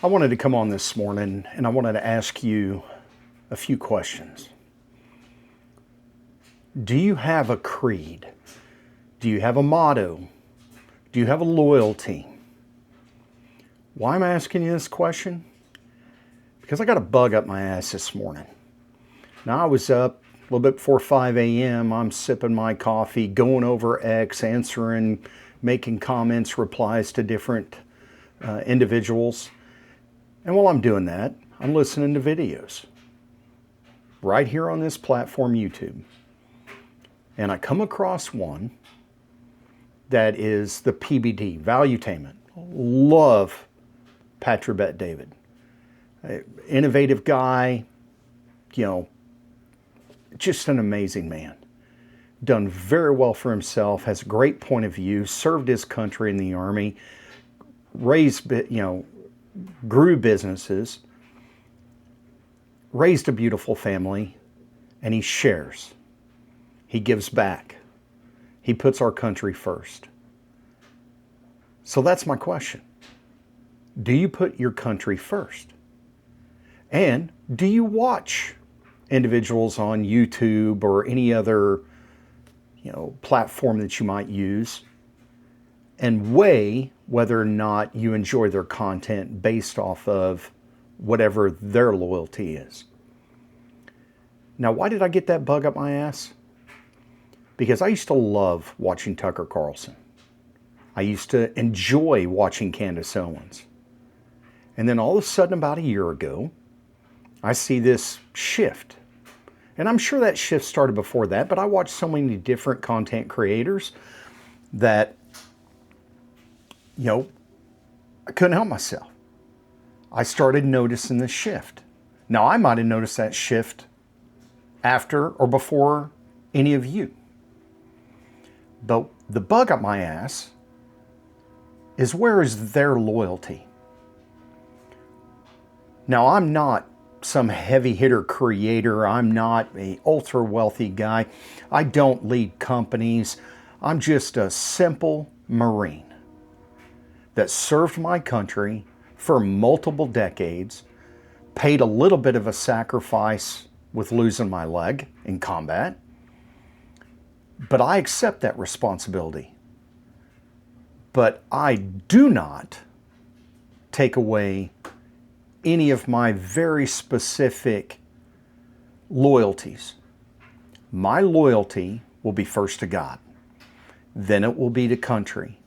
I wanted to come on this morning and I wanted to ask you a few questions. Do you have a creed? Do you have a motto? Do you have a loyalty? Why am I asking you this question? Because I got a bug up my ass this morning. Now I was up a little bit before 5 a.m. I'm sipping my coffee, going over X, answering, making comments, replies to different individuals. And while I'm doing that, I'm listening to videos right here on this platform, YouTube. And I come across one that is the PBD, Valuetainment. Love Patrick Bet-David. Innovative guy, just an amazing man. Done very well for himself, has a great point of view, served his country in the Army, raised, grew businesses, raised a beautiful family, and he shares. He gives back. He puts our country first. So that's my question. Do you put your country first? And do you watch individuals on YouTube or any other, platform that you might use and weigh whether or not you enjoy their content based off of whatever their loyalty is? Now, why did I get that bug up my ass? Because I used to love watching Tucker Carlson. I used to enjoy watching Candace Owens. And then all of a sudden, about a year ago, I see this shift. And I'm sure that shift started before that, but I watched so many different content creators that, I couldn't help myself. I started noticing this shift. Now, I might have noticed that shift after or before any of you. But the bug up my ass is, where is their loyalty? Now, I'm not some heavy hitter creator. I'm not a ultra wealthy guy. I don't lead companies. I'm just a simple Marine that served my country for multiple decades, paid a little bit of a sacrifice with losing my leg in combat. But I accept that responsibility. But I do not take away any of my very specific loyalties. My loyalty will be first to God. Then it will be to country.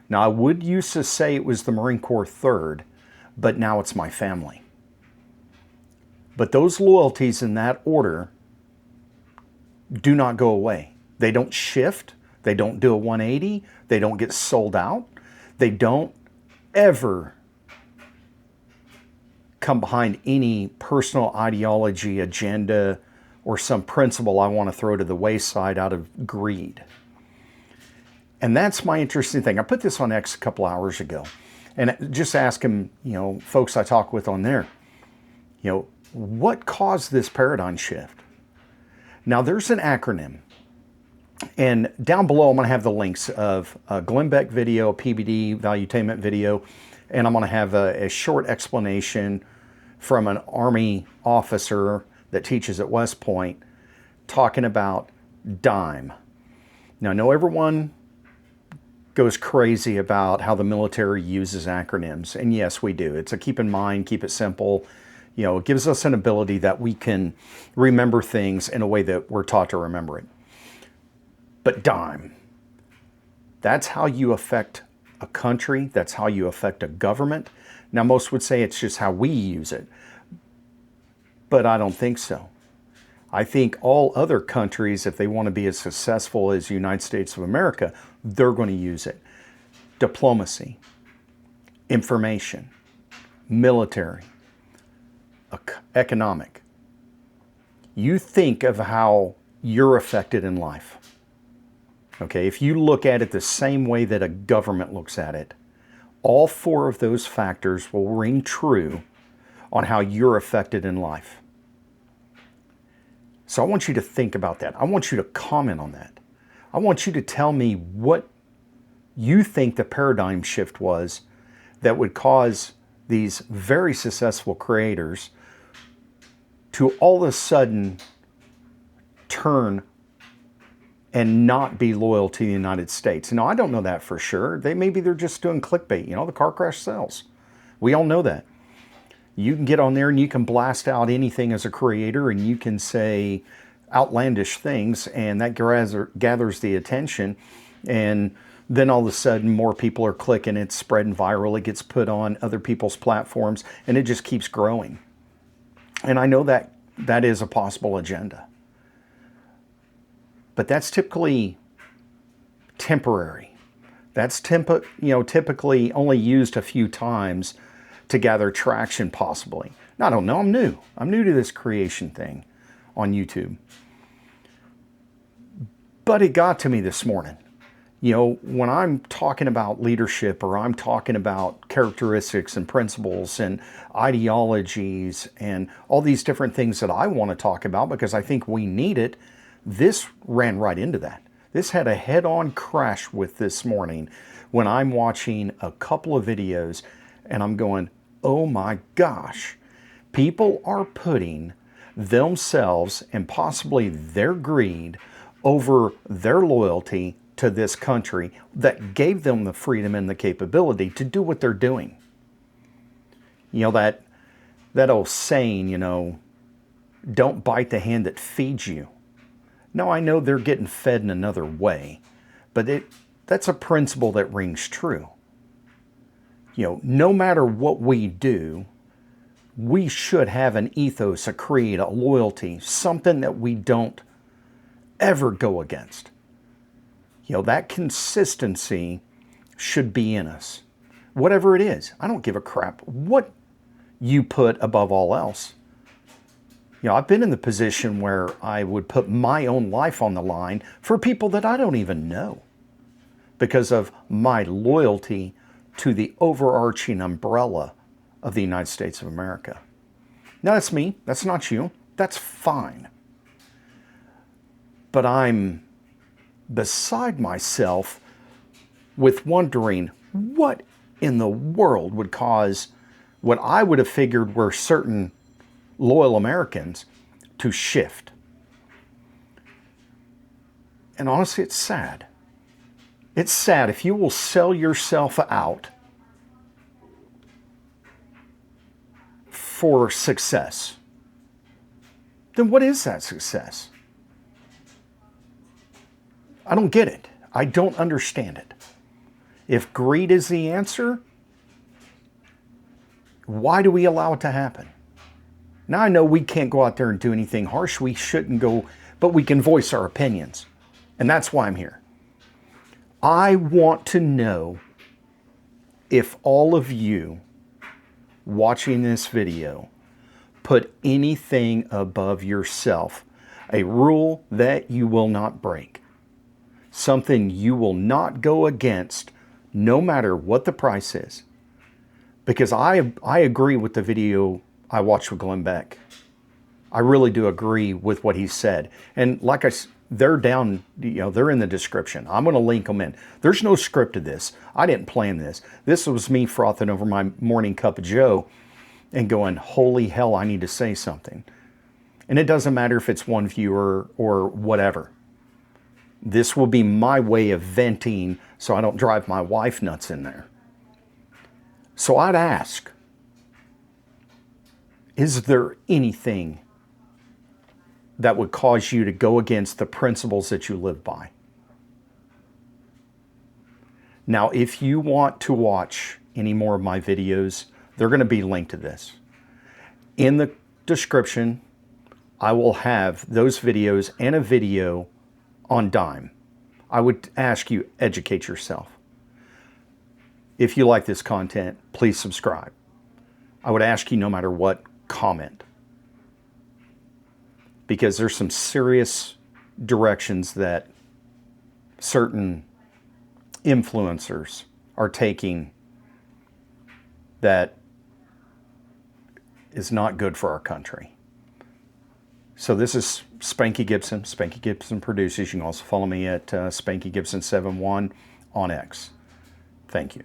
Now, I would used to say it was the Marine Corps third, but now it's my family. But those loyalties in that order do not go away. They don't shift. They don't do a 180. They don't get sold out. They don't ever come behind any personal ideology, agenda, or some principle I want to throw to the wayside out of greed. And that's my interesting thing. I put this on X a couple hours ago, and just ask them, folks I talk with on there, what caused this paradigm shift? Now, there's an acronym. And down below, I'm going to have the links of a Glenn Beck video, a PBD Valuetainment video, and I'm going to have a short explanation from an Army officer that teaches at West Point talking about DIME. Now, I know everyone goes crazy about how the military uses acronyms, and yes, we do. It's a keep in mind, keep it simple. It gives us an ability that we can remember things in a way that we're taught to remember it. But DIME, that's how you affect a country. That's how you affect a government. Now, most would say it's just how we use it. But I don't think so. I think all other countries, if they want to be as successful as the United States of America, they're going to use it. Diplomacy, information, military, economic. You think of how you're affected in life. Okay, if you look at it the same way that a government looks at it, all four of those factors will ring true on how you're affected in life. So I want you to think about that. I want you to comment on that. I want you to tell me what you think the paradigm shift was that would cause these very successful creators to all of a sudden turn and not be loyal to the United States. Now, I don't know that for sure. Maybe they're just doing clickbait. You know, the car crash sells. We all know that. You can get on there and you can blast out anything as a creator, and you can say outlandish things, and that gathers the attention. And then all of a sudden more people are clicking, it's spreading viral, it gets put on other people's platforms, and it just keeps growing. And I know that that is a possible agenda. But that's typically temporary. That's typically only used a few times to gather traction, possibly. Now, I don't know, I'm new. I'm new to this creation thing on YouTube. But it got to me this morning. You know, when I'm talking about leadership, or I'm talking about characteristics and principles and ideologies and all these different things that I want to talk about because I think we need it, this ran right into that. This had a head-on crash with this morning when I'm watching a couple of videos and I'm going, oh my gosh, people are putting themselves and possibly their greed over their loyalty to this country that gave them the freedom and the capability to do what they're doing. You know, that old saying, you know, don't bite the hand that feeds you. Now, I know they're getting fed in another way, but that's a principle that rings true. You know, no matter what we do, we should have an ethos, a creed, a loyalty, something that we don't ever go against. You know, that consistency should be in us. Whatever it is, I don't give a crap what you put above all else. You know, I've been in the position where I would put my own life on the line for people that I don't even know because of my loyalty to the overarching umbrella of the United States of America. Now, that's me. That's not you. That's fine. But I'm beside myself with wondering what in the world would cause what I would have figured were certain loyal Americans to shift. And honestly, it's sad. It's sad if you will sell yourself out for success. Then what is that success? I don't get it. I don't understand it. If greed is the answer, why do we allow it to happen? Now, I know we can't go out there and do anything harsh. We shouldn't go, but we can voice our opinions. And that's why I'm here. I want to know if all of you watching this video put anything above yourself, a rule that you will not break, something you will not go against no matter what the price is. Because I agree with the video I watched with Glenn Beck. I really do agree with what he said. And like they're down, you know, they're in the description. I'm going to link them in. There's no script to this. I didn't plan this. This was me frothing over my morning cup of joe and going, holy hell, I need to say something. And it doesn't matter if it's one viewer or whatever. This will be my way of venting so I don't drive my wife nuts in there. So I'd ask, is there anything that would cause you to go against the principles that you live by? Now, if you want to watch any more of my videos, they're going to be linked to this. In the description, I will have those videos and a video on Dime. I would ask you, educate yourself. If you like this content, please subscribe. I would ask you, no matter what, comment. Because there's some serious directions that certain influencers are taking that is not good for our country. So this is Spanky Gibson. Spanky Gibson produces. You can also follow me at Spanky Gibson 71 on X. Thank you.